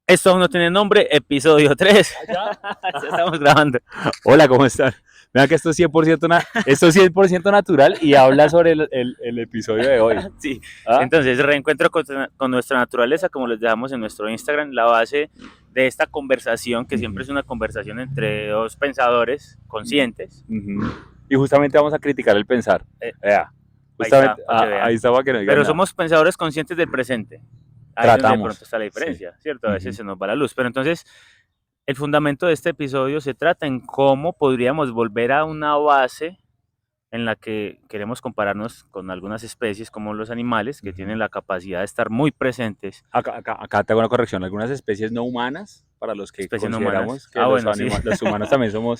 Esto aún no tiene nombre, episodio 3. ¿Ya? Ya estamos grabando. Hola, ¿cómo están? Vean que esto es 100%, esto es 100% natural y habla sobre el episodio de hoy. Sí, ¿Ah? entonces reencuentro con nuestra naturaleza, como les dejamos en nuestro Instagram, la base de esta conversación, que siempre Ujú, es una conversación entre dos pensadores conscientes. ujú. Y justamente vamos a criticar el pensar. Eh, Vea, Ahí está, justamente, para que ahí vean. está para que no digan Pero nada. somos pensadores conscientes del presente. Ahí es donde de pronto Tratamos, está la sí. diferencia, ¿cierto? A veces Ujú. se nos va la luz. Pero entonces, el fundamento de este episodio se trata en cómo podríamos volver a una base en la que queremos compararnos con algunas especies como los animales que tienen Ujú. la capacidad de estar muy presentes, Acá te hago una corrección. Algunas especies no humanas, para los que especies no humanas. consideramos que Ah, bueno, sí, los humanos también bueno,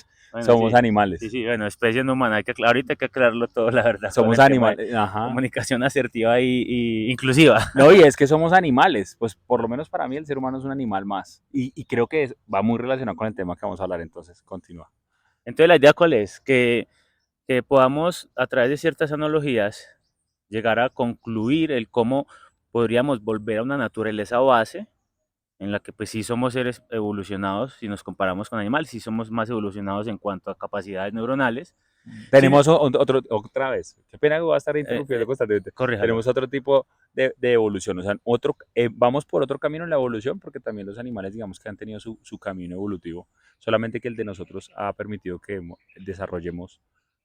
somos sí, sí, animales. sí, bueno, especies no humanas, ahorita hay que aclararlo todo, la verdad, con Somos el tema de animales, ajá. comunicación asertiva y inclusiva. No, y es que somos animales, pues por lo menos para mí el ser humano es un animal más. Y creo que va muy relacionado con el tema que vamos a hablar, entonces continúa. Entonces, la idea cuál es? Que podamos, a través de ciertas analogías, llegar a concluir el cómo podríamos volver a una naturaleza base en la que pues sí somos seres evolucionados si nos comparamos con animales, sí somos más evolucionados en cuanto a capacidades neuronales. Sí, Tenemos otra vez, qué pena que voy a estar eh, interrumpiendo eh, constantemente. corríjalo. Tenemos otro tipo de evolución, o sea, vamos por otro camino en la evolución, porque también los animales, digamos que han tenido su camino evolutivo, solamente que el de nosotros ha permitido que desarrollemos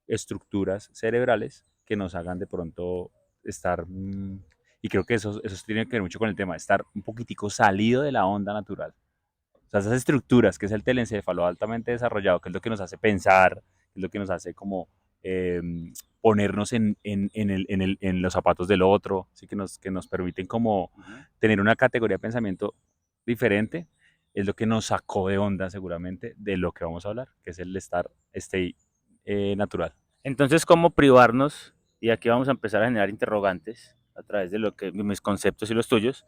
estructuras cerebrales que nos hagan de pronto estar, y creo que eso tiene que ver mucho con el tema, estar un poquitico salido de la onda natural. O sea, esas estructuras, que es el telencéfalo altamente desarrollado, que es lo que nos hace pensar, que es lo que nos hace como eh, ponernos en los zapatos del otro, ¿sí? Que nos permiten como Ujú. tener una categoría de pensamiento diferente, es lo que nos sacó de onda seguramente de lo que vamos a hablar, que es el estar natural. Entonces, ¿cómo privarnos? Y aquí vamos a empezar a generar interrogantes a través de lo que mis conceptos y los tuyos.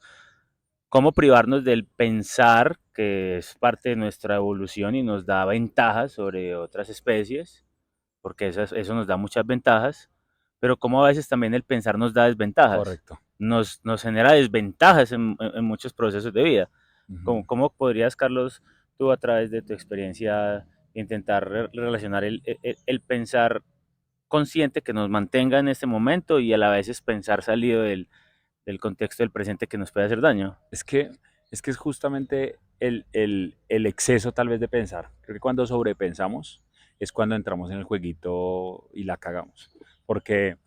¿Cómo privarnos del pensar que es parte de nuestra evolución y nos da ventajas sobre otras especies? Porque eso nos da muchas ventajas, pero como a veces también el pensar nos da desventajas, Correcto. nos genera desventajas en muchos procesos de vida. Ujú. ¿Cómo podrías, Carlos, tú a través de tu experiencia intentar relacionar el pensar consciente que nos mantenga en este momento y a la vez es pensar salido del contexto del presente que nos puede hacer daño? Es que, es que es justamente el exceso tal vez de pensar. Creo que cuando sobrepensamos es cuando entramos en el jueguito y la cagamos. Porque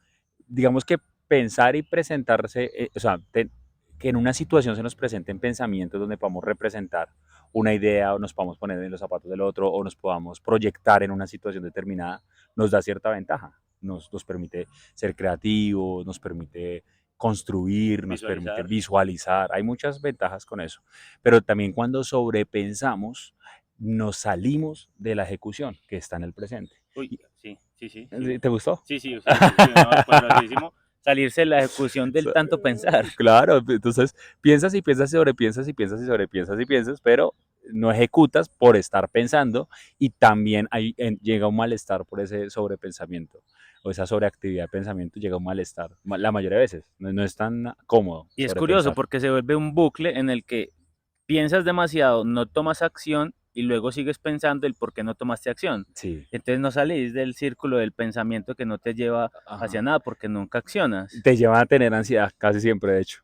digamos que pensar y presentarse, o sea, que en una situación se nos presenten pensamientos donde podamos representar una idea o nos podamos poner en los zapatos del otro o nos podamos proyectar en una situación determinada, nos da cierta ventaja. Nos permite ser creativos, nos permite construir, nos permite Visualizar. visualizar. Hay muchas ventajas con eso. Pero también cuando sobrepensamos, nos salimos de la ejecución que está en el presente. Uy, sí, sí, sí, ¿Sí? sigue. ¿Te gustó? Sí, sí, sí, sí, sí, no, poderosísimo. Salirse de la ejecución del tanto pensar. Claro, entonces piensas y piensas y sobrepiensas y piensas y sobrepiensas y piensas, pero no ejecutas por estar pensando y también llega un malestar por ese sobrepensamiento o esa sobreactividad de pensamiento, llega un malestar la mayoría de veces, no es tan cómodo Y es curioso sobrepensar. porque se vuelve un bucle en el que piensas demasiado, no tomas acción y luego sigues pensando el por qué no tomaste acción. Sí, Entonces no salís del círculo del pensamiento que no te lleva hacia ajá. nada porque nunca accionas. Te llevan a tener ansiedad casi siempre, de hecho.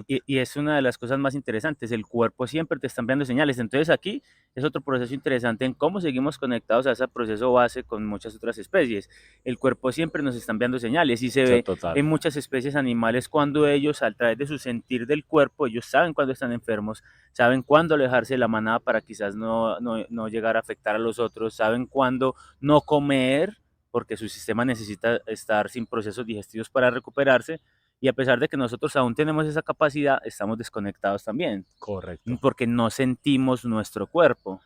Y es una de las cosas más interesantes, el cuerpo siempre te está enviando señales. Entonces aquí es otro proceso interesante en cómo seguimos conectados a ese proceso base con muchas otras especies. El cuerpo siempre nos está enviando señales y se ve Total. en muchas especies animales cuando ellos, a través de su sentir del cuerpo, ellos saben cuando están enfermos, saben cuándo alejarse de la manada para quizás no llegar a afectar a los otros, saben cuándo no comer porque su sistema necesita estar sin procesos digestivos para recuperarse y a pesar de que nosotros aún tenemos esa capacidad, estamos desconectados también, Correcto. porque no sentimos nuestro cuerpo.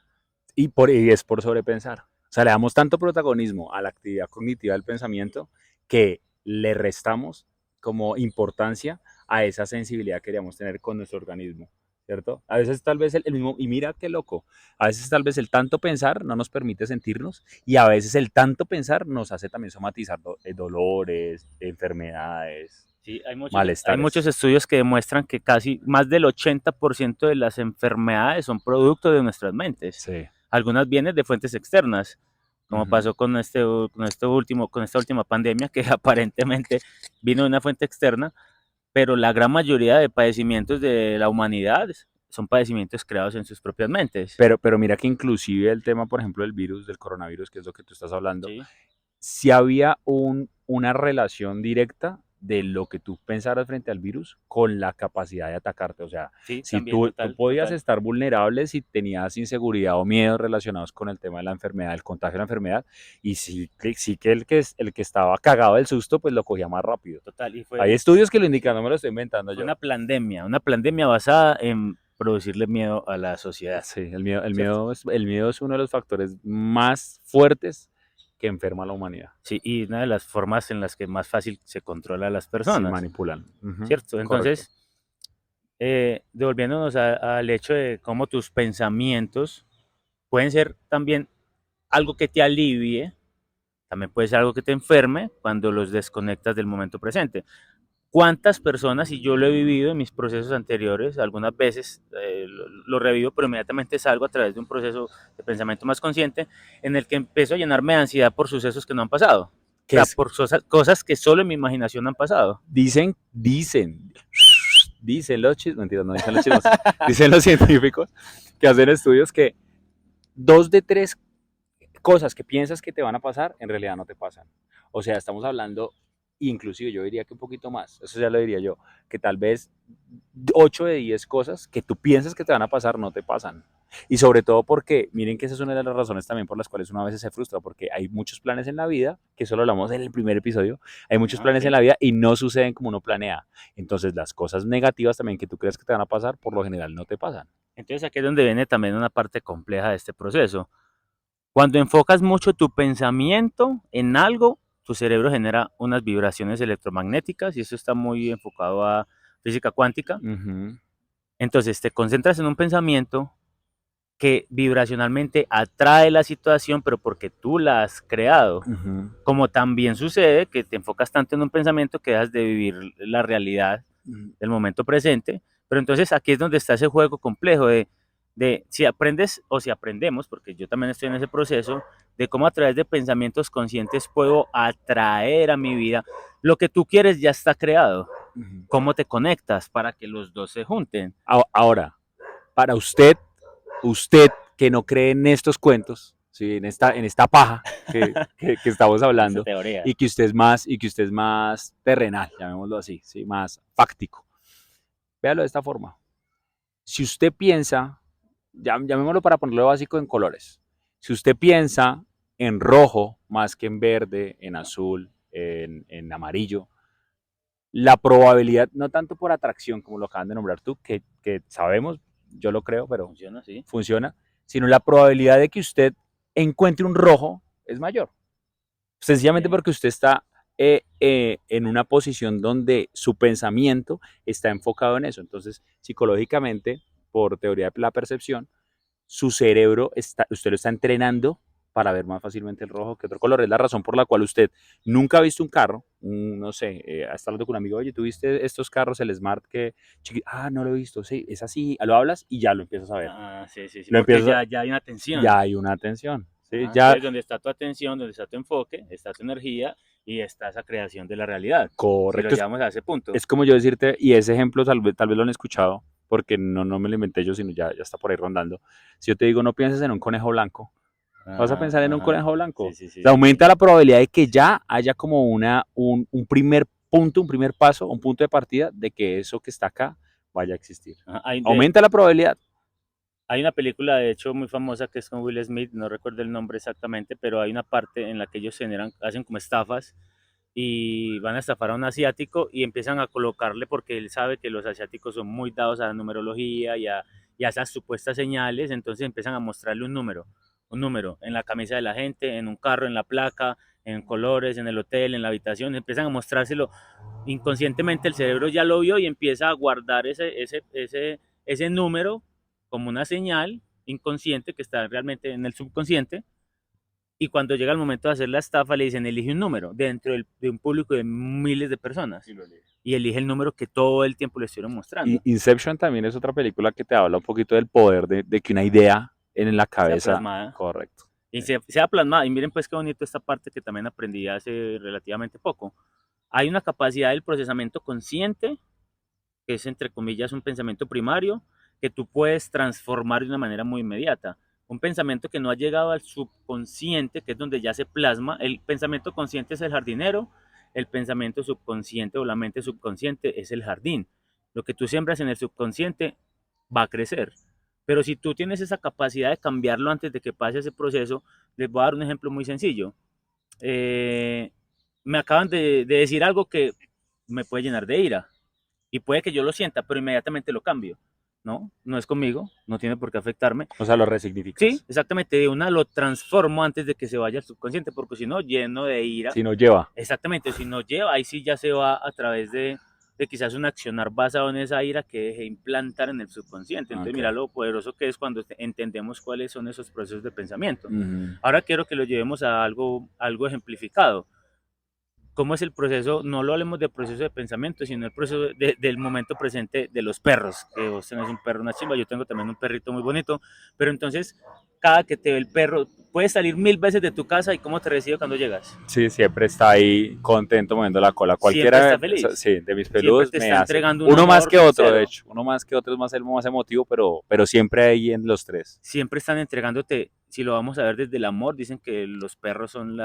Y es por sobrepensar. O sea, le damos tanto protagonismo a la actividad cognitiva del pensamiento que le restamos como importancia a esa sensibilidad que queríamos tener con nuestro organismo, ¿cierto? A veces tal vez el mismo, y mira qué loco, a veces tal vez el tanto pensar no nos permite sentirnos y a veces el tanto pensar nos hace también somatizar dolores, enfermedades. Sí, hay muchos malestares. estudios que demuestran que casi más del 80% de las enfermedades son producto de nuestras mentes. Sí. Algunas vienen de fuentes externas, como Ujú. pasó con esta última pandemia, que aparentemente vino de una fuente externa, pero la gran mayoría de padecimientos de la humanidad son padecimientos creados en sus propias mentes. Pero mira que inclusive el tema, por ejemplo, del virus, del coronavirus, que es lo que tú estás hablando, Sí, si había una relación directa de lo que tú pensaras frente al virus con la capacidad de atacarte. O sea, sí, si también, tú total, podías total. estar vulnerable si tenías inseguridad o miedo relacionados con el tema de la enfermedad, el contagio de la enfermedad, y sí que el que estaba cagado del susto, pues lo cogía más rápido. Total, y Hay estudios que lo indican, sí, no me lo estoy inventando fue yo. una pandemia basada en producirle miedo a la sociedad, Sí, ¿cierto? el miedo es uno de los factores más fuertes que enferma a la humanidad. Sí, y una de las formas en las que más fácil se controla a las Sí, personas, manipulan. Ujú, ¿cierto? correcto. Entonces, devolviéndonos al hecho de cómo tus pensamientos pueden ser también algo que te alivie, también puede ser algo que te enferme cuando los desconectas del momento presente. ¿Cuántas personas, y yo lo he vivido en mis procesos anteriores, algunas veces lo revivo, pero inmediatamente salgo a través de un proceso de pensamiento más consciente en el que empiezo a llenarme de ansiedad por sucesos que no han pasado? O Que sea, es, por cosas que solo en mi imaginación han pasado. dicen los chismos, mentira, no dicen los chismos, dicen los científicos que hacen estudios que dos de tres cosas que piensas que te van a pasar, en realidad no te pasan. O sea, estamos hablando, inclusive yo diría que un poquito más, eso ya lo diría yo, que tal vez 8 de 10 cosas que tú piensas que te van a pasar no te pasan. Y sobre todo porque, miren que esa es una de las razones también por las cuales uno a veces se frustra, porque hay muchos planes en la vida, que eso lo hablamos en el primer episodio, hay muchos Ajá, planes en sí. la vida y no suceden como uno planea. Entonces las cosas negativas también que tú crees que te van a pasar, por lo general no te pasan. Entonces aquí es donde viene también una parte compleja de este proceso. Cuando enfocas mucho tu pensamiento en algo, tu cerebro genera unas vibraciones electromagnéticas y eso está muy enfocado a física cuántica. Uh -huh. Entonces te concentras en un pensamiento que vibracionalmente atrae la situación, pero porque tú la has creado. Uh -huh. Como también sucede que te enfocas tanto en un pensamiento que dejas de vivir la realidad del momento presente. Pero entonces aquí es donde está ese juego complejo de si aprendes o si aprendemos, porque yo también estoy en ese proceso, de cómo a través de pensamientos conscientes puedo atraer a mi vida lo que tú quieres ya está creado. Uh -huh. ¿Cómo te conectas para que los dos se junten? Ahora, para usted que no cree en estos cuentos, ¿sí? En esta paja que estamos En esa hablando, teoría. y que usted es más terrenal, llamémoslo así, ¿sí? Más fáctico. Véalo de esta forma. Si usted piensa, llamémoslo para ponerlo básico en colores, si usted piensa en rojo más que en verde, en azul, en amarillo, la probabilidad, no tanto por atracción como lo acaban de nombrar tú, que sabemos, yo lo creo, pero Funciona así. funciona, sino la probabilidad de que usted encuentre un rojo es mayor. Sencillamente Bien. porque usted está en una posición donde su pensamiento está enfocado en eso. Entonces, psicológicamente, por teoría de la percepción, su cerebro, usted lo está entrenando para ver más fácilmente el rojo que otro color. Es la razón por la cual usted nunca ha visto un carro, no sé, hasta hablando con un amigo, oye, ¿tú viste estos carros, el Smart que... no lo he visto, sí, es así, lo hablas y ya lo empiezas a ver. Ah, sí, sí, sí, Lo porque empiezas, ya hay una tensión. ya hay una atención, ¿sí? Ajá, Ya, entonces, donde está tu atención, donde está tu enfoque, está tu energía y está esa creación de la realidad. Si lo correcto, llevamos a ese punto. es como yo decirte, y ese ejemplo tal vez lo han escuchado, porque no me lo inventé yo, sino ya está por ahí rondando. Si yo te digo, no pienses en un conejo blanco, vas a Ajá, pensar en un ajá. conejo blanco. Sí, O sí, sí, sea, sí, sí. aumenta la probabilidad de que ya haya como un primer punto, un primer paso, un punto de partida de que eso que está acá vaya a existir. Ajá, Aumenta la probabilidad. hay una película, de hecho, muy famosa que es con Will Smith, no recuerdo el nombre exactamente, pero hay una parte en la que ellos generan, hacen como estafas y van a estafar a un asiático y empiezan a colocarle, porque él sabe que los asiáticos son muy dados a la numerología y a esas supuestas señales, entonces empiezan a mostrarle un número en la camisa de la gente, en un carro, en la placa, en colores, en el hotel, en la habitación, empiezan a mostrárselo. Inconscientemente el cerebro ya lo vio y empieza a guardar ese número como una señal inconsciente que está realmente en el subconsciente y cuando llega el momento de hacer la estafa le dicen elige un número dentro de un público de miles de personas y elige el número que todo el tiempo le estuvieron mostrando. Inception también es otra película que te habla un poquito del poder de que una idea en la Sea cabeza, plasmada. correcto. Y sea plasmada. Y miren pues qué bonito esta parte que también aprendí hace relativamente poco. Hay una capacidad del procesamiento consciente, que es entre comillas un pensamiento primario, que tú puedes transformar de una manera muy inmediata. Un pensamiento que no ha llegado al subconsciente, que es donde ya se plasma. El pensamiento consciente es el jardinero, el pensamiento subconsciente o la mente subconsciente es el jardín. Lo que tú siembras en el subconsciente va a crecer. Pero si tú tienes esa capacidad de cambiarlo antes de que pase ese proceso, les voy a dar un ejemplo muy sencillo. Eh, Me acaban de decir algo que me puede llenar de ira y puede que yo lo sienta, pero inmediatamente lo cambio. No, no es conmigo, no tiene por qué afectarme. O sea, lo Sí, resignificas. exactamente, de una lo transformo antes de que se vaya al subconsciente, porque si no, lleno de ira, Si no lleva. exactamente, si no lleva, ahí sí ya se va a través de quizás un accionar basado en esa ira que deje implantar en el subconsciente. Entonces, Ok. mira lo poderoso que es cuando entendemos cuáles son esos procesos de pensamiento. Ujú. Ahora quiero que lo llevemos a algo ejemplificado. ¿Cómo es el proceso? No lo hablemos de proceso de pensamiento, sino el proceso del momento presente de los perros. Que vos tenés un perro, una chimba, yo tengo también un perrito muy bonito, pero entonces cada que te ve el perro, puedes salir 1000 veces de tu casa y cómo te recibe cuando llegas. Sí, siempre está ahí contento moviendo la cola. Siempre Cualquiera, está feliz, sí, de mis siempre peludos te me está hace. entregando un Uno más amor que otro, de sincero, hecho. Uno más que otro es más emotivo, pero siempre ahí en los tres. siempre están entregándote, si lo vamos a ver desde el amor, dicen que los perros son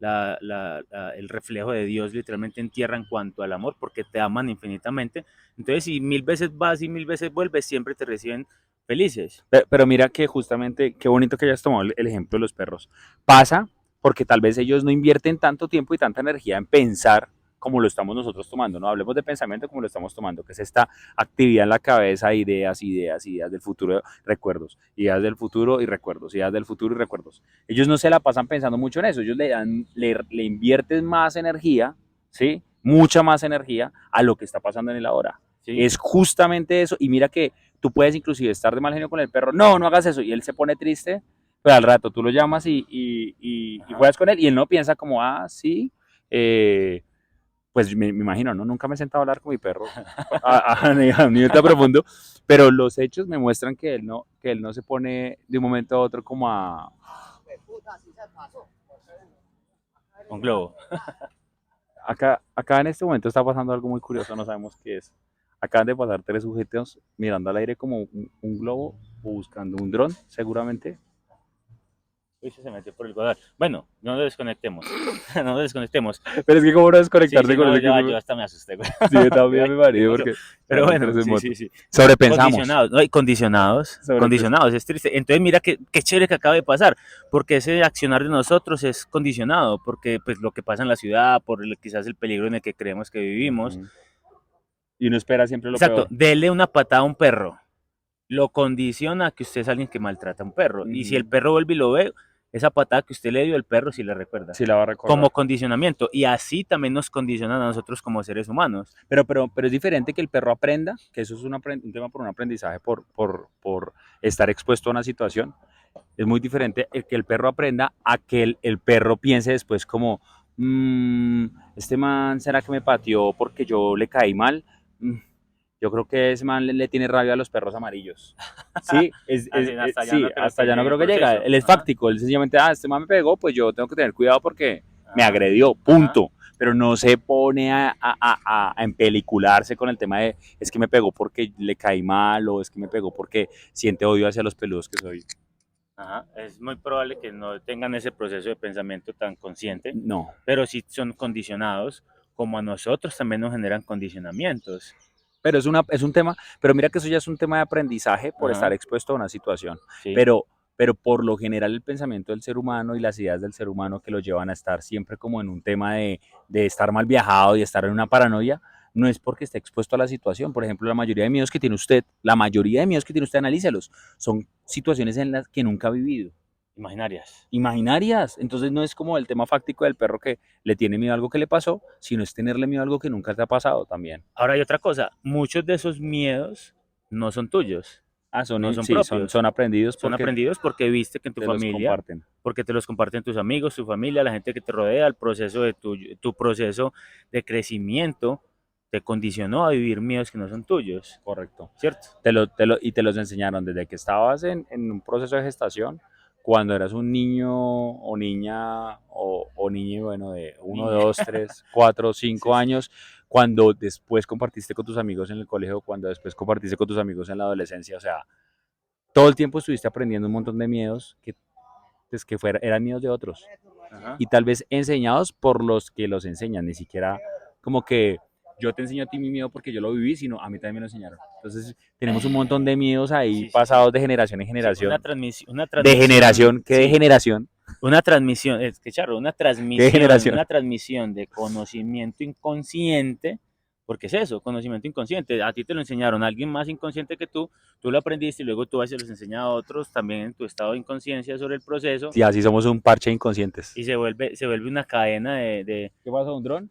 el reflejo de Dios literalmente en tierra en cuanto al amor, porque te aman infinitamente. Entonces, si 1000 veces vas y 1000 veces vuelves, siempre te reciben felices. Pero mira que justamente, qué bonito que hayas tomado el ejemplo de los perros. Pasa porque tal vez ellos no invierten tanto tiempo y tanta energía en pensar como lo estamos nosotros tomando, ¿no? Hablemos de pensamiento como lo estamos tomando, que es esta actividad en la cabeza, ideas del futuro, recuerdos, ideas del futuro y recuerdos, ideas del futuro y recuerdos. Ellos no se la pasan pensando mucho en eso, ellos le invierten más energía, ¿sí? Mucha más energía a lo que está pasando en el ahora. ¿Sí? Es justamente eso, y mira que tú puedes inclusive estar de mal genio con el perro, no, no hagas eso, y él se pone triste, pero al rato tú lo llamas y juegas con él, y él no piensa como, ah, sí, pues me imagino, ¿no? Nunca me he sentado a hablar con mi perro a un nivel tan profundo, pero los hechos me muestran que él no se pone de un momento a otro como a... Un globo. Acá en este momento está pasando algo muy curioso, no sabemos qué es. Acaban de pasar tres sujetos mirando al aire como un globo o buscando un dron, seguramente. Uy, se metió por el godal. Bueno, no nos desconectemos. No nos desconectemos. Pero es que cómo no Sí, desconectarse sí, con no, eso que yo hasta me asusté, güey. sí, yo también Ay, mi marido tengo. porque Pero estamos tres bueno, en sí, moto. sí, sí. Sobrepensamos. Condicionados, ¿no? Y condicionados, Sobrepensamos. condicionados, es triste. Entonces mira qué chévere que acaba de pasar, porque ese accionar de nosotros es condicionado, porque pues lo que pasa en la ciudad, quizás el peligro en el que creemos que vivimos. Y uno espera siempre lo Exacto, peor. dele una patada a un perro, lo condiciona a que usted es alguien que maltrata a un perro, y si el Ujú. perro vuelve y lo ve, esa patada que usted le dio, el perro sí le recuerda, Sí la va a recordar. como condicionamiento, y así también nos condicionan a nosotros como seres humanos. Pero es diferente que el perro aprenda, que eso es un tema por un aprendizaje, por estar expuesto a una situación. Es muy diferente el que el perro aprenda a que el perro piense después como, este man, ¿será que me pateó porque yo le caí mal? Mm, yo creo que ese man le tiene rabia a los perros amarillos. Sí, Así, hasta allá sí, no creo hasta que allá no llegue el creo que llega. proceso. Él es Ajá, fáctico, él sencillamente, este man me pegó, pues yo tengo que tener cuidado porque me ajá, agredió, ajá. punto. Pero no se pone a empelicularse con el tema de es que me pegó porque le caí mal o es que me pegó porque siente odio hacia los peludos que soy. Ajá, es muy probable que no tengan ese proceso de pensamiento tan consciente, No, pero sí son condicionados, como a nosotros también nos generan condicionamientos. pero es un tema, pero mira que eso ya es un tema de aprendizaje por estar Ajá, expuesto a una situación. sí, Pero, pero por lo general el pensamiento del ser humano y las ideas del ser humano que lo llevan a estar siempre como en un tema de estar mal viajado y estar en una paranoia, no es porque esté expuesto a la situación. Por ejemplo, la mayoría de miedos que tiene usted, la mayoría de miedos que tiene usted, analícelos, son situaciones en las que nunca ha vivido imaginarias. imaginarias. Entonces no es como el tema fáctico del perro que le tiene miedo a algo que le pasó, sino es tenerle miedo a algo que nunca te ha pasado también. Ahora hay otra cosa, muchos de esos miedos no son tuyos. no son Sí, propios. son aprendidos Son porque aprendidos porque viste que en tu te los familia, comparten. porque te los comparten tus amigos, tu familia, la gente que te rodea, el proceso de tu proceso de crecimiento te condicionó a vivir miedos que no son tuyos, Correcto. ¿cierto? Y te los enseñaron desde que estabas en un proceso de gestación, cuando eras un niño o niña o niño, bueno, de uno, Niña. 2, 3, 4, cinco Sí, sí. años, cuando después compartiste con tus amigos en el colegio, cuando después compartiste con tus amigos en la adolescencia, o sea, todo el tiempo estuviste aprendiendo un montón de miedos que, pues, eran miedos de otros Ajá. y tal vez enseñados por los que los enseñan, ni siquiera como que yo te enseño a ti mi miedo porque yo lo viví, sino a mí también me lo enseñaron. Entonces tenemos un montón de miedos ahí Sí, sí, sí. pasados de generación en Sí, generación. una De transmisión, generación, ¿qué de sí, generación? una transmisión, es que charro, ¿Qué de generación? una transmisión de conocimiento inconsciente, porque es eso, conocimiento inconsciente. A ti te lo enseñaron, a alguien más inconsciente que tú lo aprendiste y luego tú vas y se los enseñas a otros también en tu estado de inconsciencia sobre el proceso Sí, así somos un parche de inconscientes. y se vuelve una cadena ¿Qué pasa, un dron?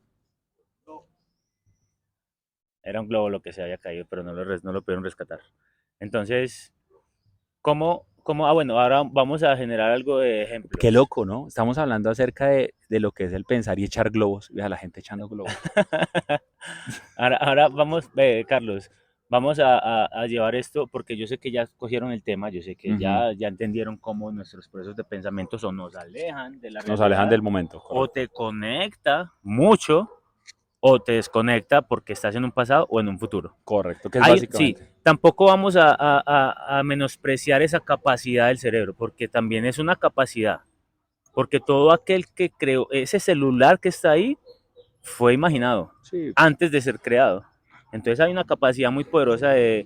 era un globo lo que se había caído, pero no lo pudieron rescatar. Entonces, bueno, ahora vamos a generar algo de Qué ejemplos. loco, ¿no? Estamos hablando acerca de lo que es el pensar y echar globos. Ve a la gente echando globos. Ahora vamos, Carlos, vamos a llevar esto porque yo sé que ya cogieron el tema, yo sé que Ujú. ya entendieron cómo nuestros procesos de pensamiento o nos alejan de la Nos alejan del realidad momento, o correcto. te conecta mucho o te desconecta porque estás en un pasado o en un futuro. Correcto, que es Sí, básicamente. tampoco vamos a menospreciar esa capacidad del cerebro porque también es una capacidad, porque todo aquel que creó ese celular que está ahí fue imaginado Sí, antes de ser creado. Entonces hay una capacidad muy poderosa de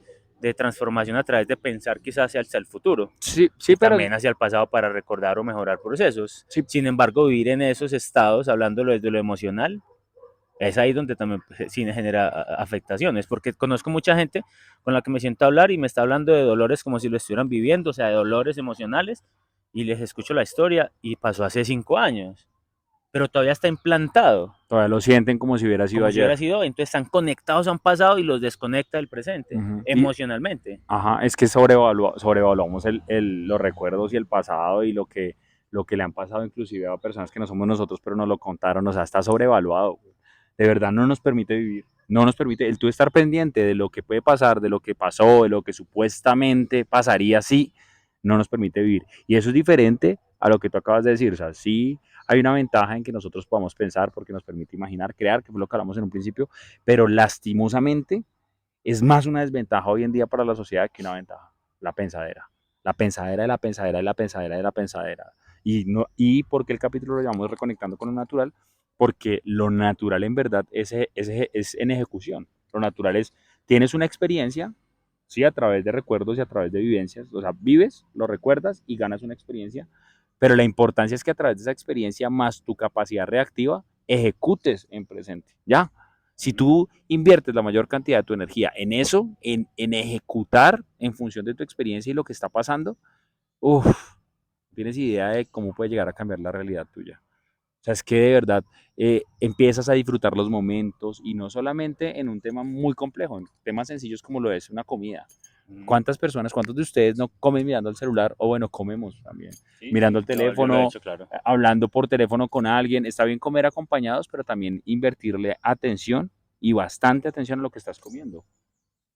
transformación a través de pensar quizás hacia el futuro sí, y sí, pero también hacia el pasado para recordar o mejorar procesos. sí, Sin embargo, vivir en esos estados, hablándolo desde lo emocional, es ahí donde también cine genera afectaciones, porque conozco mucha gente con la que me siento a hablar y me está hablando de dolores como si lo estuvieran viviendo, o sea, de dolores emocionales, y les escucho la historia y pasó hace 5 años, pero todavía está implantado todavía lo sienten como si hubiera sido como si ayer. hubiera sido, entonces están conectados a un pasado y los desconecta del presente, Ujú. Y, emocionalmente. ajá, es que sobrevaluamos los recuerdos y el pasado y lo que le han pasado inclusive a personas que no somos nosotros, pero nos lo contaron, o sea, está sobrevaluado. De verdad no nos permite vivir, no nos permite el tú estar pendiente de lo que puede pasar, de lo que pasó, de lo que supuestamente pasaría si, no nos permite vivir. Y eso es diferente a lo que tú acabas de decir, o sea, sí hay una ventaja en que nosotros podamos pensar porque nos permite imaginar, crear, que fue lo que hablamos en un principio, pero lastimosamente es más una desventaja hoy en día para la sociedad que una ventaja. La pensadera. La pensadera de la pensadera de la pensadera de la pensadera. Y porque el capítulo lo llamamos Reconectando con lo Natural, porque lo natural en verdad es en ejecución. Lo natural es, tienes una experiencia, sí, a través de recuerdos y a través de vivencias. O sea, vives, lo recuerdas y ganas una experiencia, pero la importancia es que a través de esa experiencia más tu capacidad reactiva, ejecutes en presente. ¿Ya? Si tú inviertes la mayor cantidad de tu energía en eso, en ejecutar en función de tu experiencia y lo que está pasando, uff, tienes idea de cómo puede llegar a cambiar la realidad tuya. O sea, es que de verdad empiezas a disfrutar los momentos y no solamente en un tema muy complejo, en temas sencillos como lo es una comida. ¿Cuántas personas, cuántos de ustedes no comen mirando el celular? O bueno, comemos también, Sí, mirando sí, el yo lo he teléfono, hecho, claro. hablando por teléfono con alguien. Está bien comer acompañados, pero también invertirle atención y bastante atención a lo que estás comiendo.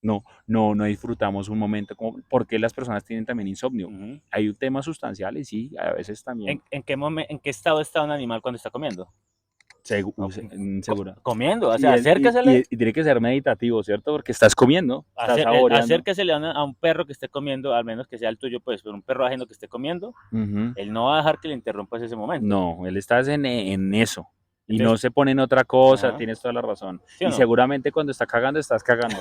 No disfrutamos un momento como, porque las personas tienen también insomnio. Uh-huh. Hay un tema sustancial y sí, a veces también En qué estado está un animal cuando está comiendo? No, segura. comiendo, o sea, acércasele, Y tiene que ser meditativo, ¿cierto? Porque estás comiendo, estás saboreando. acércasele a un perro que esté comiendo, al menos que sea el tuyo, pues, pero un perro ajeno que esté comiendo, Ujú. él no va a dejar que le interrumpas ese momento. No, él está en eso. Y no Entonces, se pone en otra cosa, ajá, tienes toda la razón. ¿sí o Y no? seguramente cuando está cagando, estás cagando.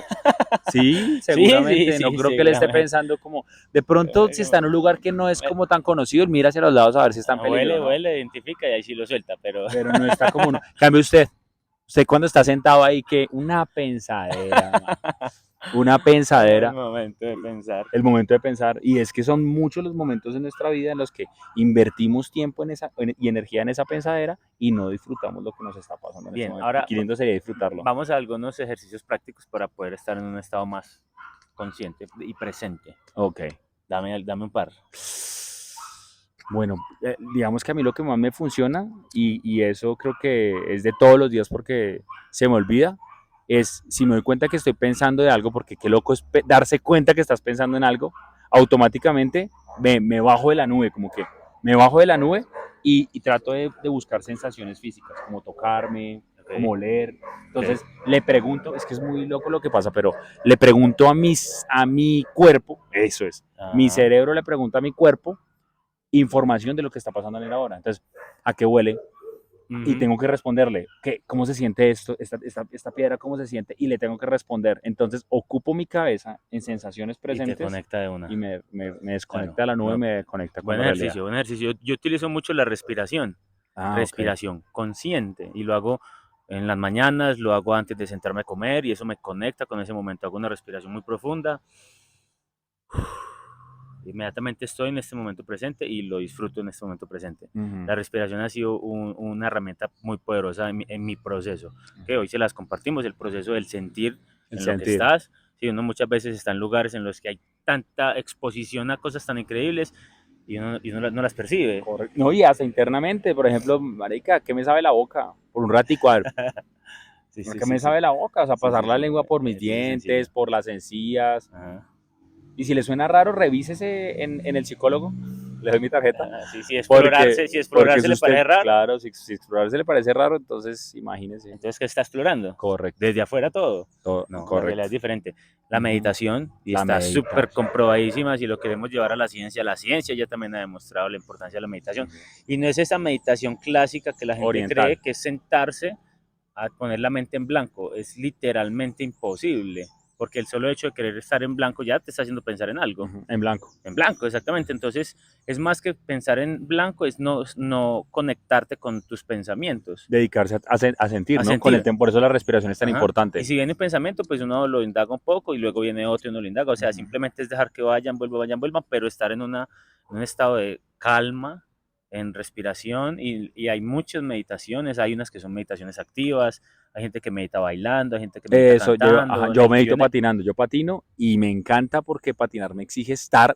Sí, Sí, sí, seguramente. No sí, creo que él esté seguramente. pensando como, de pronto, si está en un lugar que no es como tan conocido, él mira hacia los lados a ver si está en peligro, Huele, ¿no? huele, identifica y ahí sí lo suelta, pero Pero no está como uno. Cambio usted cuando está sentado ahí, que una pensadera, man, una el pensadera, momento de pensar. el momento de pensar, y es que son muchos los momentos en nuestra vida en los que invertimos tiempo y energía en esa pensadera y no disfrutamos lo que nos está pasando en ese Bien, momento. Y ahora qué lindo sería disfrutarlo. vamos a algunos ejercicios prácticos para poder estar en un estado más, consciente y presente. Ok. Dame un par. Bueno, digamos que a mí lo que más me funciona, y eso creo que es de todos los días porque se me olvida, es si me doy cuenta que estoy pensando de algo, porque qué loco es darse cuenta que estás pensando en algo, automáticamente me bajo de la nube, como que me bajo de la nube y trato de buscar sensaciones físicas, como tocarme, como Ok, oler. Entonces ok. le pregunto, es que es muy loco lo que pasa, pero le pregunto a mi cuerpo, eso es, mi Ajá. cerebro le pregunta a mi cuerpo información de lo que está pasando en él ahora. Entonces, ¿a qué huele? Y Ujú. tengo que responderle, ¿cómo se siente esto? Esta piedra, ¿cómo se siente? Y le tengo que responder. Entonces, ocupo mi cabeza en sensaciones Y te presentes conecta de y una. me Claro. desconecta de la nube y No, me conecta con buen la realidad. ejercicio, buen ejercicio. Yo utilizo mucho la respiración, Ah, ok. respiración consciente, y lo hago en las mañanas, lo hago antes de sentarme a comer, y eso me conecta con ese momento. Hago una respiración muy profunda. Inmediatamente estoy en este momento presente y lo disfruto en este momento presente. Uh -huh. La respiración ha sido una herramienta muy poderosa en mi proceso, que hoy se las compartimos, el proceso del sentir El en lo que sentir. estás. Si uno muchas veces está en lugares en los que hay tanta exposición a cosas tan increíbles y uno no las percibe. Correcto. No, y hasta internamente, por ejemplo, marica, ¿qué me sabe la boca? Por un ratico, a ver, Sí, sí, ¿qué me sí, sí. sabe la boca? O sea, Sí, pasar sí, la sí. lengua por mis Así de dientes, sencillo. por las encías. Ajá. Y si le suena raro, revísese en el psicólogo. Le doy mi tarjeta. Ajá. Sí, Porque, si porque explorarse si le usted, parece raro, claro, si explorarse le parece raro, entonces imagínese. entonces, ¿qué está explorando? Correcto, Desde afuera todo. No, la realidad correcto. es diferente. La Ujú. meditación, y La está súper meditación. comprobadísima, si lo queremos llevar a la ciencia ya también ha demostrado la importancia de la meditación. Ujú. Y no es esa meditación clásica que la gente cree Oriental. que es sentarse a poner la mente en blanco. Es literalmente imposible, porque el solo hecho de querer estar en blanco ya te está haciendo pensar en algo. Ujú. En blanco. En blanco, exactamente. Entonces, es más que pensar en blanco, es no conectarte con tus pensamientos, Dedicarse a sentir, a ¿no? Con el sentir. tiempo, por eso la respiración es tan Ajá. Y importante. si viene un pensamiento, pues uno lo indaga un poco y luego viene otro y uno lo indaga. O sea, Ujú. simplemente es dejar que vayan, vuelvan, pero estar en un estado de calma, en respiración. Y hay muchas meditaciones. Hay unas que son meditaciones activas, hay gente que medita bailando, hay gente que medita Eso, ajá, cantando. yo medito patinando, yo patino y me encanta porque patinar me exige estar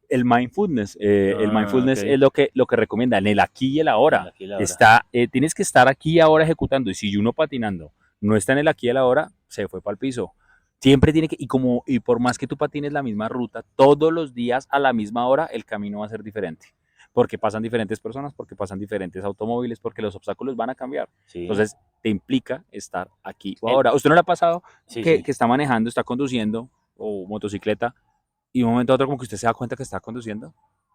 el mindfulness. El Ah, ok. mindfulness es lo que recomienda en el aquí y el El ahora. aquí y la hora. Está, tienes que estar aquí y ahora ejecutando. Y si uno patinando no está en el aquí y el ahora, se fue para el piso. Siempre tiene que, y por más que tú patines la misma ruta, todos los días a la misma hora, el camino va a ser diferente. Porque pasan diferentes personas, porque pasan diferentes automóviles, porque los obstáculos van a cambiar. Sí. Entonces, te implica estar aquí o El, ahora. ¿Usted no le ha pasado sí, que, sí. que está manejando, está conduciendo o motocicleta y de un momento a otro como que usted se da cuenta que está conduciendo?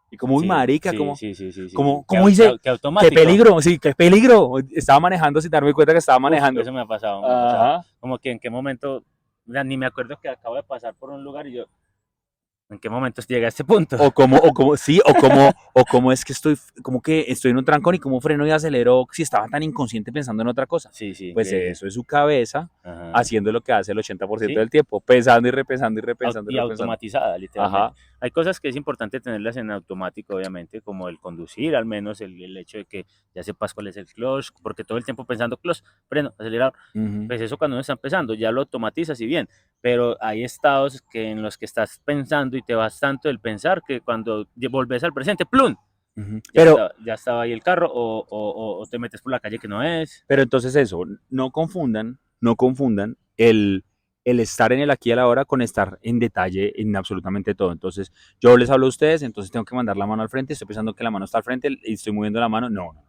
Y como, uy, Sí, marica, sí, como, sí, sí, sí, sí, como, sí. ¿cómo dice? Que ¡Qué automático. peligro! Sí, qué peligro. Estaba manejando sin darme cuenta que estaba Uf, manejando. eso me ha pasado, me ha pasado. Ajá. Como que en qué momento, ya ni me acuerdo que acabo de pasar por un lugar y yo, ¿en qué momento llegué a este punto? Sí, o como es que como que estoy en un trancón y como freno y acelero si estaba tan inconsciente pensando en otra cosa. Sí, sí, Pues que, eso es su cabeza ajá, haciendo lo que hace el 80% sí, del tiempo, pensando y repensando y repensando y y repensando. automatizada, literalmente. Ajá. Hay cosas que es importante tenerlas en automático, obviamente, como el conducir, al menos el hecho de que ya sepas cuál es el clutch, porque todo el tiempo pensando clutch, freno, acelerador, Ujú. pues eso cuando uno está empezando, ya lo automatizas y bien, pero hay estados en los que estás pensando y te vas tanto del pensar que cuando volves al presente, ¡plum! Ujú. Ya, Pero, ya estaba ahí el carro o te metes por la calle que no es. pero entonces eso, no confundan el estar en el aquí y el ahora con estar en detalle en absolutamente todo. Entonces, yo les hablo a ustedes, entonces tengo que mandar la mano al frente, estoy pensando que la mano está al frente y estoy moviendo la mano. No, no.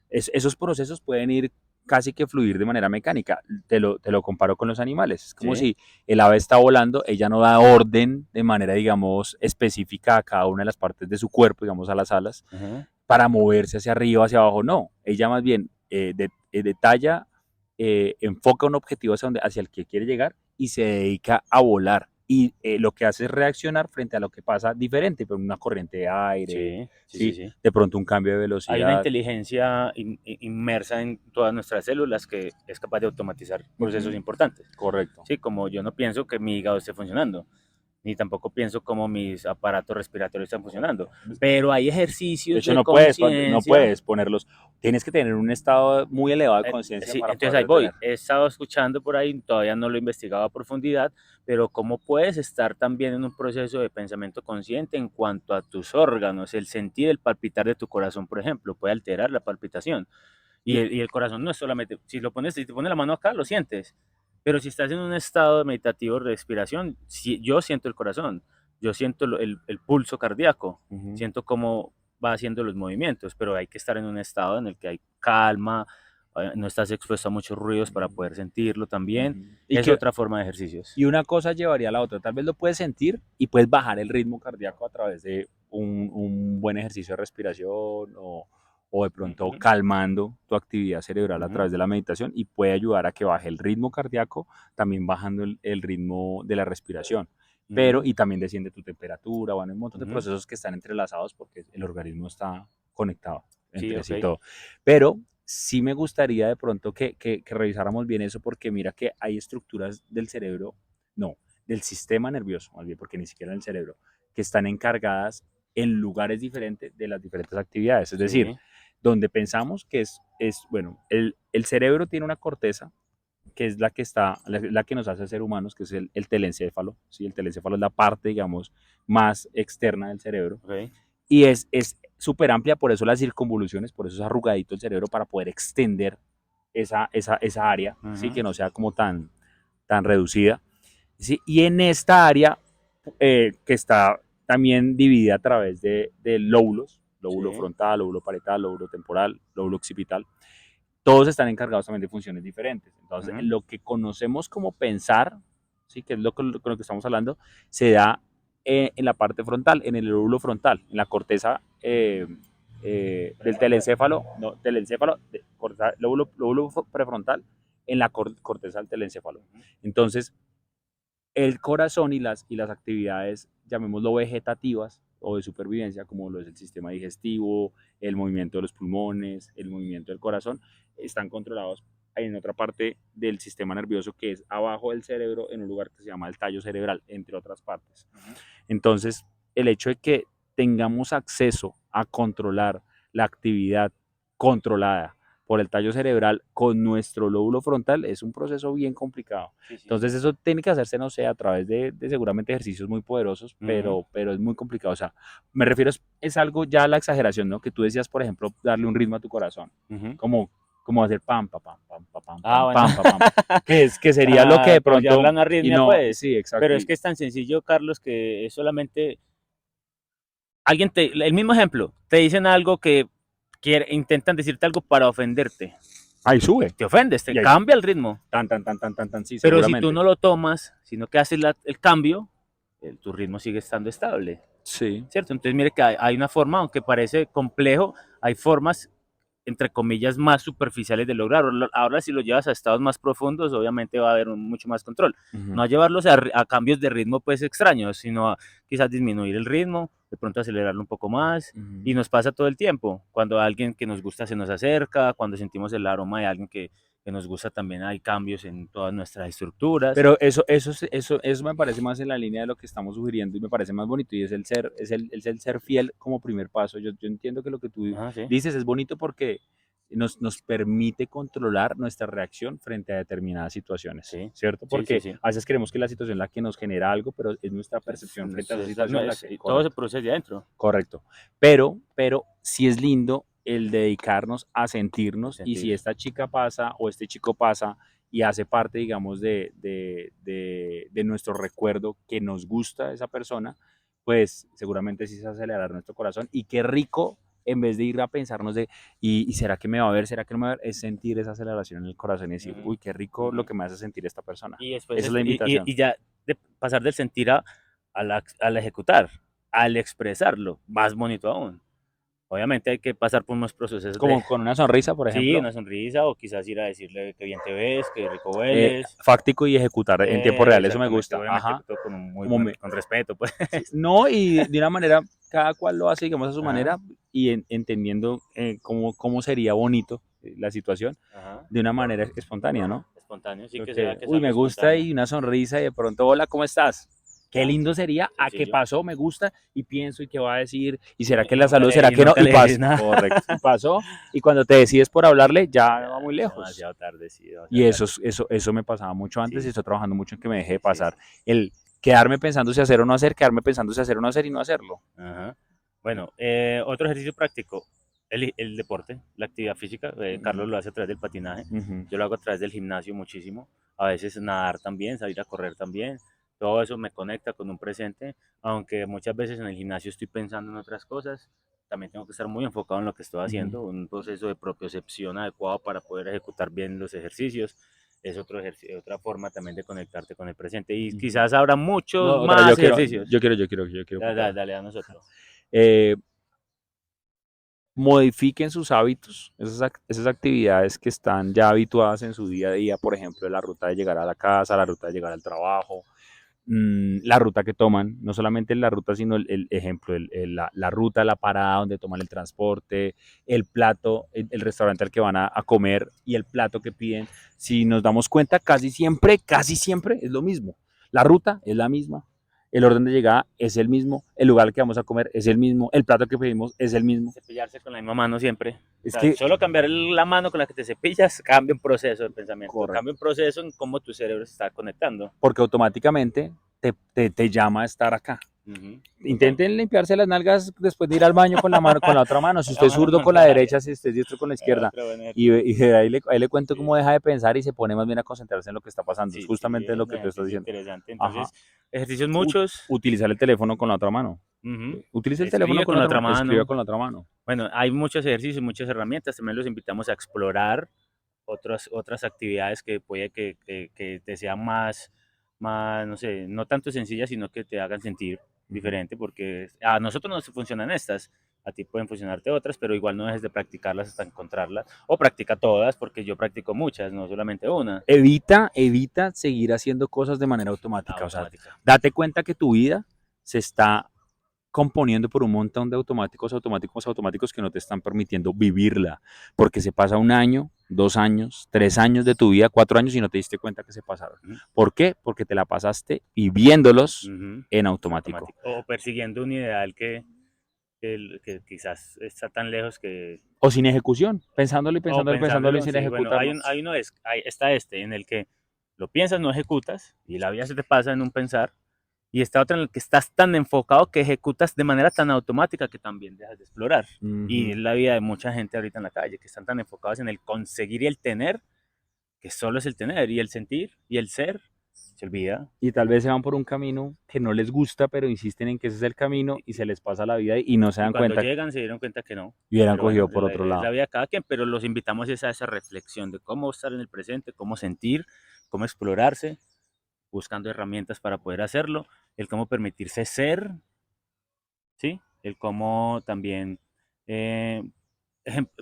Esos procesos pueden ir casi que fluir de manera mecánica. Te lo comparo con los animales. Es como Sí, si el ave está volando, ella no da orden de manera, digamos, específica a cada una de las partes de su cuerpo, digamos, a las alas, ajá. para moverse hacia arriba, hacia abajo. No, ella más bien detalla, enfoca un objetivo hacia el que quiere llegar y se dedica a volar. Y lo que hace es reaccionar frente a lo que pasa diferente, por una corriente de aire, Sí, sí, sí, ¿sí? sí. De pronto un cambio de Hay una velocidad. inteligencia inmersa en todas nuestras células que es capaz de automatizar procesos Ujú. importantes. Correcto. Sí, como yo no pienso que mi hígado esté funcionando. ni tampoco pienso cómo mis aparatos respiratorios están funcionando. Pero hay De ejercicios hecho, de no conciencia. puedes ponerlos, tienes que tener un estado muy elevado de conciencia Sí, para entonces ahí poderlos tener. voy. He estado escuchando por ahí, todavía no lo he investigado a profundidad, pero cómo puedes estar también en un proceso de pensamiento consciente en cuanto a tus órganos, el sentir el palpitar de tu corazón, por ejemplo, puede alterar la palpitación. Y, Y el corazón no es solamente, si te pones la mano acá, lo sientes. Pero si estás en un estado meditativo de respiración, yo siento el corazón, yo siento el pulso cardíaco, Ujú. siento cómo va haciendo los movimientos, pero hay que estar en un estado en el que hay calma, no estás expuesto a muchos ruidos para poder sentirlo también. Ujú. Es otra forma de ejercicios. Y una cosa llevaría a la otra. Tal vez lo puedes sentir y puedes bajar el ritmo cardíaco a través de un buen ejercicio de respiración o de pronto Ujú, calmando tu actividad cerebral a ujú, través de la meditación y puede ayudar a que baje el ritmo cardíaco, también bajando el ritmo de la respiración. Pero, ujú, y también desciende tu temperatura, bueno, hay un montón de ujú. procesos que están entrelazados porque el organismo está conectado Sí, entre ok. sí todo. Pero sí me gustaría de pronto que revisáramos bien eso porque mira que hay estructuras del cerebro, no, del sistema nervioso, más bien, porque ni siquiera del cerebro, que están encargadas en lugares diferentes de las diferentes actividades. Es decir, Sí. donde pensamos que bueno, el cerebro tiene una corteza que es la que la que nos hace ser humanos, que es el telencéfalo, ¿sí? El telencéfalo es la parte, digamos, más externa del cerebro Ok. y es súper amplia, por eso las circunvoluciones, por eso es arrugadito el cerebro para poder extender esa área, ¿sí? Ujú, Que no sea como tan reducida. ¿Sí? Y en esta área, que está también dividida a través de lóbulos, lóbulo sí. frontal, lóbulo parietal, lóbulo temporal, lóbulo occipital, todos están encargados también de funciones diferentes. Entonces, Ujú, lo que conocemos como pensar, ¿sí? Que es con lo que estamos hablando, se da en la parte frontal, en el lóbulo frontal, en la corteza del telencéfalo, no, telencéfalo, lóbulo prefrontal, en la corteza del telencéfalo. ujú, Entonces, el corazón y las actividades, llamémoslo vegetativas o de supervivencia, como lo es el sistema digestivo, el movimiento de los pulmones, el movimiento del corazón, están controlados en otra parte del sistema nervioso que es abajo del cerebro, en un lugar que se llama el tallo cerebral, entre otras partes. ujú. Entonces, el hecho de que tengamos acceso a controlar la actividad controlada por el tallo cerebral con nuestro lóbulo frontal es un proceso bien complicado. Sí, sí, Entonces sí. eso tiene que hacerse, no sé, a través de seguramente ejercicios muy poderosos, Ujú, pero es muy complicado. O sea, me refiero es algo ya a la exageración, ¿no? Que tú decías, por ejemplo, darle un ritmo a tu corazón, ujú. como, como hacer pam, pam, pam, pam, pam, Ah, pam, bueno. pam, pam, pam, que sería lo que de Como llevar pronto, la y arritmia, no, pues. sí, Pero exacto, es que es tan sencillo, Carlos, que es solamente alguien el mismo ejemplo, te dicen algo intentan decirte algo para ofenderte. ahí sube, Te ofendes, te y ahí, cambia el ritmo. sí, Pero si tú seguramente. no lo tomas, sino que haces el cambio, tu ritmo sigue estando estable. Sí. ¿Cierto? Entonces mire que hay una forma, aunque parece complejo, hay formas entre comillas, más superficiales de lograr. Ahora, si lo llevas a estados más profundos, obviamente va a haber mucho más control. Ujú, No a llevarlos a cambios de ritmo pues extraños, sino a quizás disminuir el ritmo, de pronto acelerarlo un poco más. ujú. Y nos pasa todo el tiempo. Cuando alguien que nos gusta se nos acerca, cuando sentimos el aroma de alguien que nos gusta, también hay cambios en todas nuestras estructuras. Pero eso me parece más en la línea de lo que estamos sugiriendo y me parece más bonito y es el ser fiel como primer paso. Yo entiendo que lo que tú Ajá, sí, dices es bonito porque nos permite controlar nuestra reacción frente a determinadas situaciones, sí, ¿cierto? sí, sí, Porque sí. a veces creemos que es la situación la que nos genera algo, pero es nuestra percepción frente a esa No, situación la que, todo se correcto. produce de adentro. Correcto. Pero sí es lindo el dedicarnos a sentirnos y si Sentir. esta chica pasa o este chico pasa y hace parte, digamos, de nuestro recuerdo que nos gusta esa persona, pues seguramente sí se acelerar nuestro corazón y qué rico en vez de ir a pensarnos ¿y será que me va a ver? ¿Será que no me va a ver? Es sentir esa aceleración en el corazón y decir, Ujú, uy, qué rico lo ujú. que me hace sentir esta persona. Y después, Esa es la invitación. y ya de pasar del sentir al ejecutar, al expresarlo, más bonito aún. Obviamente hay que pasar por unos procesos de, Como con una sonrisa, por sí, ejemplo, una sonrisa o quizás ir a decirle que bien te ves, que rico hueles. fáctico y ejecutar en tiempo real, eso me Exactamente, gusta. obviamente Ajá. todo con un muy Como buen, me, con respeto, pues. sí, no, y de una manera, cada cual lo hace, digamos, a su Ajá, manera y entendiendo cómo sería bonito la situación ajá. de una manera espontánea, ¿no? Espontáneo, sí que se vea Porque, que es uy, algo me gusta espontáneo. y una sonrisa y de pronto, hola, ¿cómo estás? Qué lindo sería, a qué Sencillo. pasó, me gusta, y pienso, y qué va a decir, y será que Y la nunca salud, será le, y que no, nunca y le pasó, decís nada. correcto, y pasó, y cuando te decides por hablarle, ya Ya, va muy es lejos. demasiado tarde, sí, Y demasiado eso, tarde. eso me pasaba mucho antes y Sí, estoy trabajando mucho en que me deje de sí, sí, pasar. sí. El quedarme pensando si hacer o no hacer, quedarme pensando si hacer o no hacer y no hacerlo. Ajá. Bueno, otro ejercicio práctico, el deporte, la actividad física. Carlos lo hace a través del patinaje. Ujú. Yo lo hago a través del gimnasio muchísimo. A veces nadar también, salir a correr también. Todo eso me conecta con un presente, aunque muchas veces en el gimnasio estoy pensando en otras cosas. También tengo que estar muy enfocado en lo que estoy Ujú. haciendo, un proceso de propiocepción adecuado para poder ejecutar bien los ejercicios. Es otra forma también de conectarte con el presente. Y Ujú. quizás habrá No, muchos otra, más ejercicios. yo quiero Dale, contar. dale, dale a nosotros. Eh, Modifiquen sus hábitos, esas actividades que están ya habituadas en su día a día, por ejemplo, la ruta de llegar a la casa, la ruta de llegar al trabajo, la ruta que toman, no solamente la ruta, sino el ejemplo, la ruta, la parada donde toman el transporte, el plato, el restaurante al que van a comer y el plato que piden. Si nos damos cuenta, casi siempre es lo mismo. La ruta es la misma, el orden de llegada es el mismo, el lugar al que vamos a comer es el mismo, el plato que pedimos es el mismo. Cepillarse con la misma mano siempre. O Es sea, que, solo cambiar la mano con la que te cepillas cambia un proceso de pensamiento, cambia correcto, un proceso en cómo tu cerebro se está conectando. porque automáticamente te llama a estar acá. Ujú, total. Intenten limpiarse las nalgas después de ir al baño con la mano, con la otra mano. Si usted La es mano zurdo con la contraria. derecha, si usted es diestro con la izquierda. Otro buen Y ejercicio. ahí le cuento cómo Sí, deja de pensar y se pone más bien a concentrarse en lo que está pasando. Es sí, sí, justamente lo es un que tú estás ejercicio diciendo. interesante. Ajá. Entonces, ejercicios muchos. Utilizar el teléfono con la otra mano. Ujú. Utilice el teléfono Escribe con con la la otra otra mano. Escriba mano. con la otra mano. Bueno, hay muchos ejercicios, muchas herramientas. También los invitamos a explorar otras actividades que puede que te sean más, no sé, no tanto sencillas, sino que te hagan sentir Ujú. diferente, porque a nosotros nos funcionan estas, a ti pueden funcionarte otras, pero igual no dejes de practicarlas hasta encontrarlas, o practica todas, porque yo practico muchas, no solamente una, Evita seguir haciendo cosas de manera automática. O sea, automática. date cuenta que tu vida se está componiendo por un montón de automáticos que no te están permitiendo vivirla, porque se pasa un año, 2 años, 3 años de tu vida, 4 años y no te diste cuenta que se pasaron. Ujú, ¿Por qué? Porque te la pasaste viviéndolos ujú, en en automático automático. O persiguiendo un ideal que quizás está tan lejos que, o sin ejecución, pensándolo y o pensándolo y pensándolo y pensándolo, sin sí, bueno, ejecutarlo. está este en el que lo piensas, no ejecutas, y la vida se te pasa en un pensar. Y está otra en la que estás tan enfocado que ejecutas de manera tan automática que también dejas de explorar. Y Ujú. es la vida de mucha gente ahorita en la calle, que están tan enfocados en el conseguir y el tener, que solo es el tener, y el sentir y el ser se olvida. Y tal vez se van por un camino que no les gusta, pero insisten en que ese es el camino Y, y se les pasa la vida y no se y dan cuando cuenta llegan se dieron cuenta que no. y hubieran Pero cogido bueno, por otro es la lado. vida de cada quien, pero los invitamos a esa reflexión de cómo estar en el presente, cómo sentir, cómo explorarse, buscando herramientas para poder hacerlo, el cómo permitirse ser, ¿sí? El cómo también eh,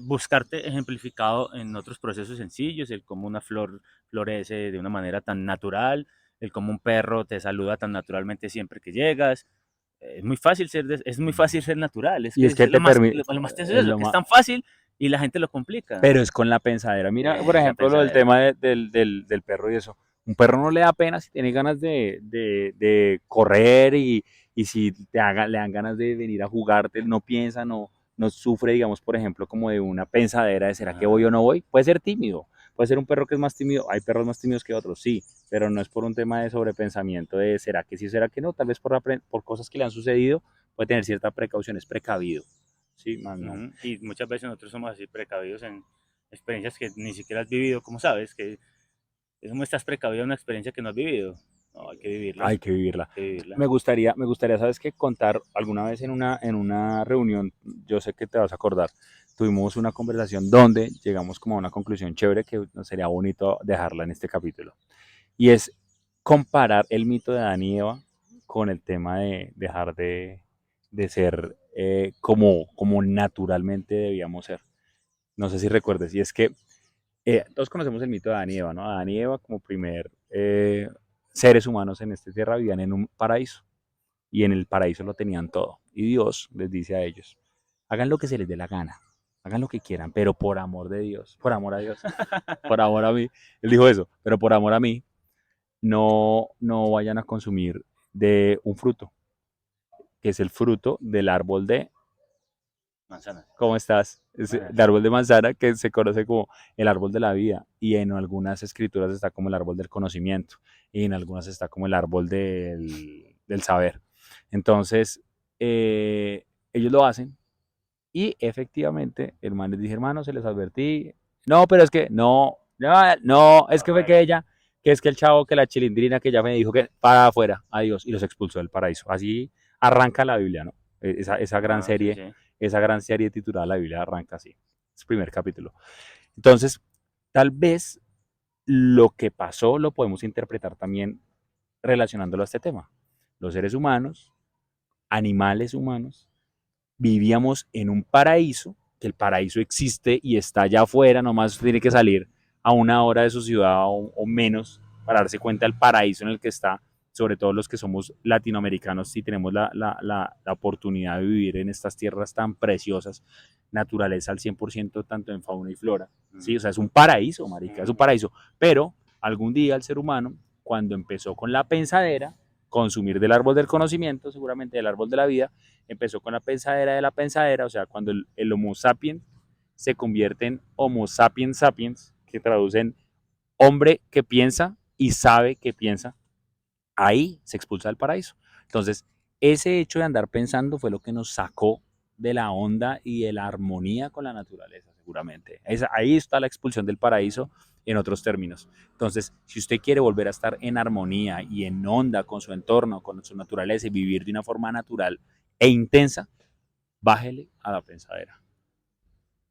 buscarte ejemplificado en otros procesos sencillos, el cómo una flor florece de una manera tan natural, el cómo un perro te saluda tan naturalmente siempre que llegas. Es muy fácil ser natural, es Y que es que es te permite, lo más tenso es eso, lo que es más, tan fácil y la gente lo complica. pero es con la pensadera. Mira, por Es la ejemplo, lo del pensadera. tema del perro y eso. Un perro no le da pena si tiene ganas de correr y si le dan ganas de venir a jugarte, no piensa, no sufre, digamos, por ejemplo, como de una pensadera de será que voy Ajá. o no voy. Puede ser tímido, puede ser un perro que es más tímido. Hay perros más tímidos que otros, sí, pero no es por un tema de sobrepensamiento de será que sí, será que no. Tal vez por cosas que le han sucedido puede tener cierta precaución, es precavido. Sí, más no. Ujú. Y muchas veces nosotros somos así precavidos en experiencias que ni siquiera has vivido, como sabes, que es como estás precavido en una experiencia que no has vivido. No, hay que vivirla, Hay que vivirla. hay que vivirla. Me gustaría, ¿sabes qué? Contar alguna vez en una reunión, yo sé que te vas a acordar, tuvimos una conversación donde llegamos como a una conclusión chévere que nos sería bonito dejarla en este capítulo. Y es comparar el mito de Adán y Eva con el tema de dejar de ser como naturalmente debíamos ser. No sé si recuerdes, y es que todos conocemos el mito de Adán y Eva, ¿no? Adán y Eva como primer seres humanos en esta tierra vivían en un paraíso y en el paraíso lo tenían todo. Y Dios les dice a ellos, hagan lo que se les dé la gana, hagan lo que quieran, pero por amor de Dios, por amor a Dios, por amor a mí, él dijo eso, pero por amor a mí, no vayan a consumir de un fruto, que es el fruto del árbol de, Manzanas. ¿cómo estás? Es el árbol de manzana que se conoce como el árbol de la vida y en algunas escrituras está como el árbol del conocimiento y en algunas está como el árbol del saber. Entonces, ellos lo hacen y efectivamente el man les dije, hermano, se les advertí. No, pero es que no, es que fue que ella, que es que el chavo, que la chilindrina que ya me dijo que para afuera, adiós, y los expulsó del paraíso. Así arranca la Biblia, ¿no? Esa gran Ah, sí, serie, sí. esa gran serie titulada La Biblia arranca así. Es el primer capítulo. Entonces, tal vez lo que pasó lo podemos interpretar también relacionándolo a este tema. Los seres humanos, animales humanos, vivíamos en un paraíso, que el paraíso existe y está allá afuera, nomás tiene que salir a una hora de su ciudad o menos para darse cuenta del paraíso en el que está, sobre todo los que somos latinoamericanos, si tenemos la oportunidad de vivir en estas tierras tan preciosas, naturaleza al 100%, tanto en fauna y flora. Sí, o sea, es un paraíso, marica, es un paraíso. Pero algún día el ser humano, cuando empezó con la pensadera, consumir del árbol del conocimiento, seguramente del árbol de la vida, empezó con la pensadera de la pensadera, o sea, cuando el Homo sapiens se convierte en Homo sapiens sapiens, que traducen hombre que piensa y sabe que piensa, ahí se expulsa del paraíso. Entonces, ese hecho de andar pensando fue lo que nos sacó de la onda y de la armonía con la naturaleza, seguramente. Ahí está la expulsión del paraíso en otros términos. Entonces, si usted quiere volver a estar en armonía y en onda con su entorno, con su naturaleza y vivir de una forma natural e intensa, bájele a la pensadera.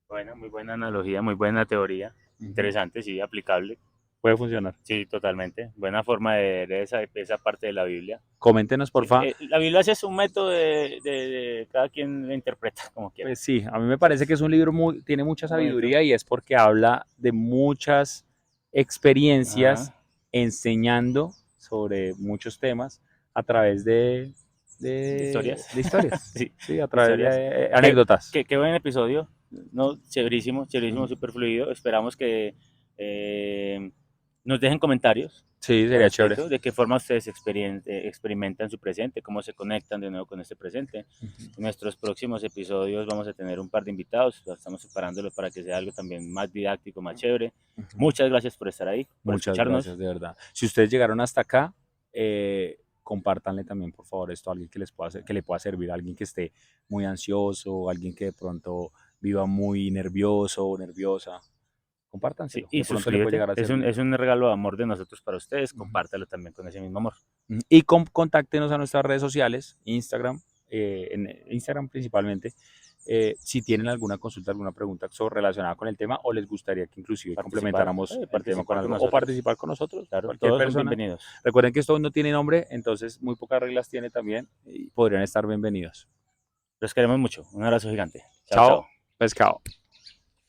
Buena, muy buena analogía, muy buena teoría. Interesante, sí, aplicable. Puede funcionar. Sí, totalmente. Buena forma de leer esa parte de la Biblia. Coméntenos, Sí, porfa. la Biblia sí es un método de cada quien la interpreta como quiera. Pues sí, a mí me parece que es un libro tiene mucha Muy bonito. sabiduría y es porque habla de muchas experiencias Ajá. enseñando sobre muchos temas a través De historias. de historias, Sí, sí, a través historias. de Qué, anécdotas. qué buen episodio. No, chéverísimo, chéverísimo, Mm. súper fluido. Esperamos que eh, nos dejen comentarios Sí, al sería chévere. respecto de qué forma ustedes experimentan su presente, cómo se conectan de nuevo con este presente. En nuestros próximos episodios vamos a tener un par de invitados, estamos separándolo para que sea algo también más didáctico, más chévere. Ujú. Muchas gracias por estar ahí, por Muchas gracias, escucharnos. de verdad. Si ustedes llegaron hasta acá, compártanle también, por favor, esto a alguien que que le pueda servir, a alguien que esté muy ansioso, alguien que de pronto viva muy nervioso o nerviosa. Sí, Compártanselo, y de pronto le puede suscríbete, llegar a servir. es un regalo de amor de nosotros para ustedes, Ujú. compártelo también con ese mismo amor. Y contáctenos a nuestras redes sociales, Instagram, en Instagram principalmente, si tienen alguna consulta, alguna pregunta relacionada con el tema o les gustaría que inclusive complementáramos el tema con Participar con algo o nosotros. participar con nosotros, Claro, cualquier todos son persona. bienvenidos. Recuerden que esto no tiene nombre, entonces muy pocas reglas tiene también y podrían estar bienvenidos. Los queremos mucho. Un abrazo gigante. Chao, Chao, chao. pescado.